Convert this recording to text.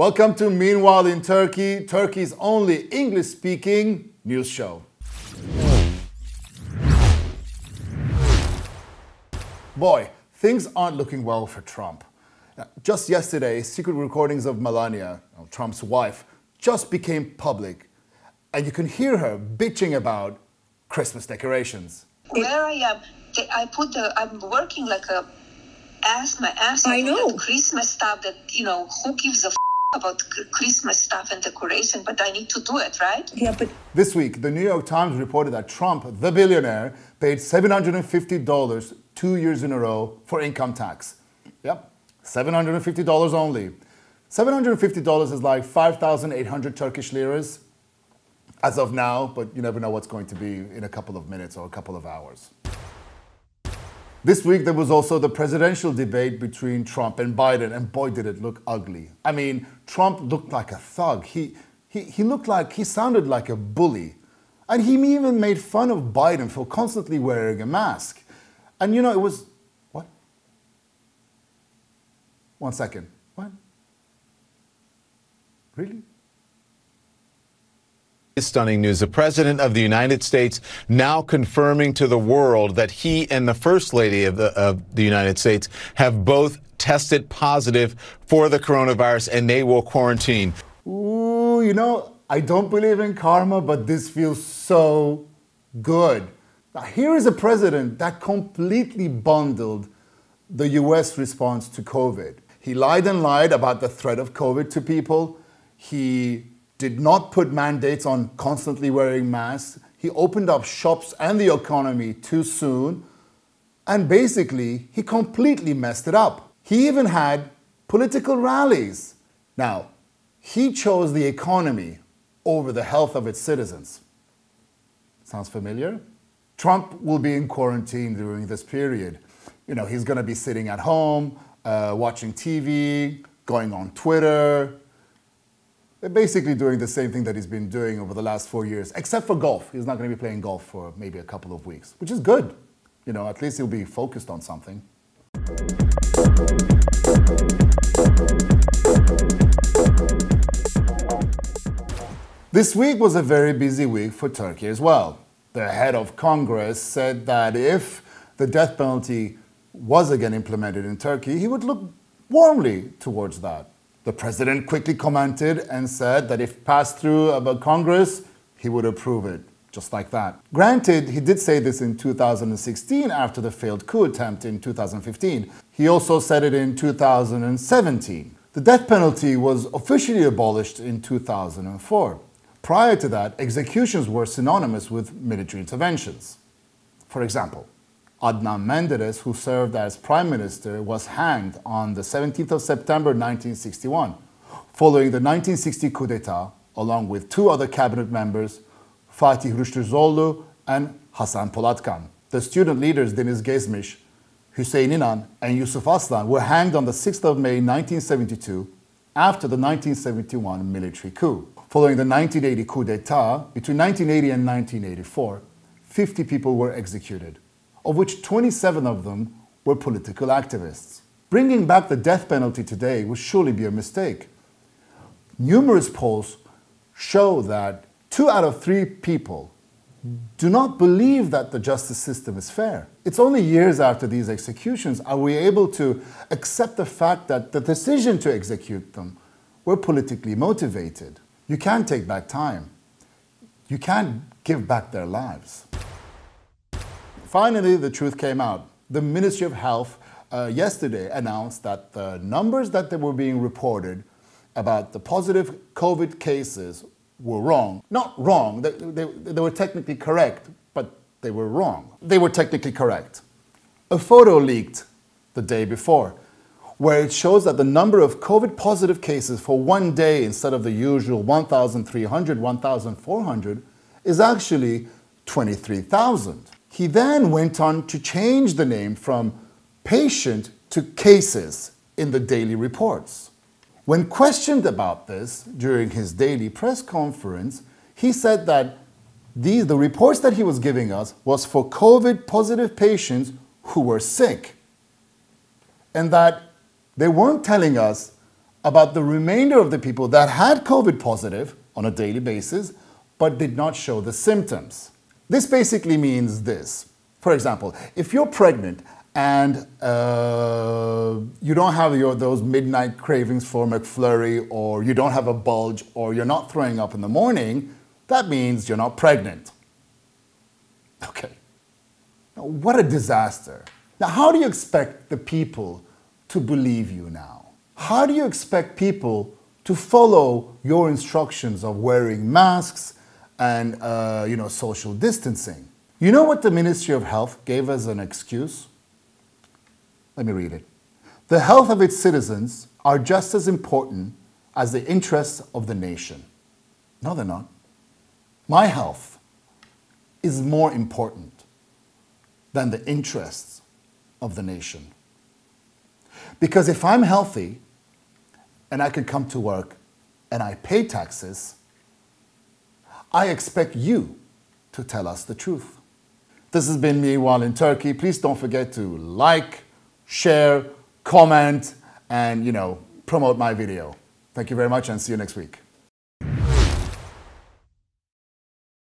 Welcome to Meanwhile in Turkey, Turkey's only English-speaking news show. Boy, things aren't looking well for Trump. Just yesterday, secret recordings of Melania, Trump's wife, just became public. And you can hear her bitching about Christmas decorations. Where I am, I'm working like my ass off. I know. That Christmas stuff that, who gives a about Christmas stuff and decoration, but I need to do it, right? Yeah, but... This week, the New York Times reported that Trump, the billionaire, paid $750 2 years in a row for income tax. Yep, $750 only. $750 is like 5,800 Turkish liras as of now, but you never know what's going to be in a couple of minutes or a couple of hours. This week, there was also the presidential debate between Trump and Biden, and boy, did it look ugly. I mean, Trump looked like a thug. He sounded like a bully. And he even made fun of Biden for constantly wearing a mask. And it was, what? 1 second, what? Really? Stunning news. The President of the United States now confirming to the world that he and the First Lady of the United States have both tested positive for the coronavirus and they will quarantine. Ooh, I don't believe in karma, but this feels so good. Now, here is a president that completely bundled the US response to COVID. He lied and lied about the threat of COVID to people. He did not put mandates on constantly wearing masks. He opened up shops and the economy too soon. And basically, he completely messed it up. He even had political rallies. Now, he chose the economy over the health of its citizens. Sounds familiar? Trump will be in quarantine during this period. He's going to be sitting at home, watching TV, going on Twitter. They're basically doing the same thing that he's been doing over the last 4 years, except for golf. He's not going to be playing golf for maybe a couple of weeks, which is good. At least he'll be focused on something. This week was a very busy week for Turkey as well. The head of Congress said that if the death penalty was again implemented in Turkey, he would look warmly towards that. The president quickly commented and said that if passed through Congress, he would approve it, just like that. Granted, he did say this in 2016 after the failed coup attempt in 2015. He also said it in 2017. The death penalty was officially abolished in 2004. Prior to that, executions were synonymous with military interventions. For example, Adnan Menderes, who served as prime minister, was hanged on the 17th of September 1961, following the 1960 coup d'etat, along with two other cabinet members, Fatih Rüştüzoğlu and Hasan Polatkan. The student leaders Deniz Gezmiş, Hüseyin İnan, and Yusuf Aslan were hanged on the 6th of May 1972 after the 1971 military coup. Following the 1980 coup d'etat, between 1980 and 1984, 50 people were executed, of which 27 of them were political activists. Bringing back the death penalty today would surely be a mistake. Numerous polls show that 2 out of 3 people do not believe that the justice system is fair. It's only years after these executions are we able to accept the fact that the decision to execute them were politically motivated. You can't take back time. You can't give back their lives. Finally, the truth came out. The Ministry of Health yesterday announced that the numbers that were being reported about the positive COVID cases were wrong. Not wrong, they were technically correct, but they were wrong. They were technically correct. A photo leaked the day before where it shows that the number of COVID positive cases for one day instead of the usual 1,300, 1,400 is actually 23,000. He then went on to change the name from patient to cases in the daily reports. When questioned about this during his daily press conference, he said that the reports that he was giving us was for COVID positive patients who were sick, and that they weren't telling us about the remainder of the people that had COVID positive on a daily basis, but did not show the symptoms. This basically means this. For example, if you're pregnant and you don't have those midnight cravings for McFlurry, or you don't have a bulge, or you're not throwing up in the morning, that means you're not pregnant. Okay. Now, what a disaster. Now, how do you expect the people to believe you now? How do you expect people to follow your instructions of wearing masks and social distancing? You know what the Ministry of Health gave as an excuse? Let me read it. The health of its citizens are just as important as the interests of the nation. No, they're not. My health is more important than the interests of the nation. Because if I'm healthy and I can come to work and I pay taxes, I expect you to tell us the truth. This has been me while in Turkey. Please don't forget to like, share, comment, and promote my video. Thank you very much, and see you next week.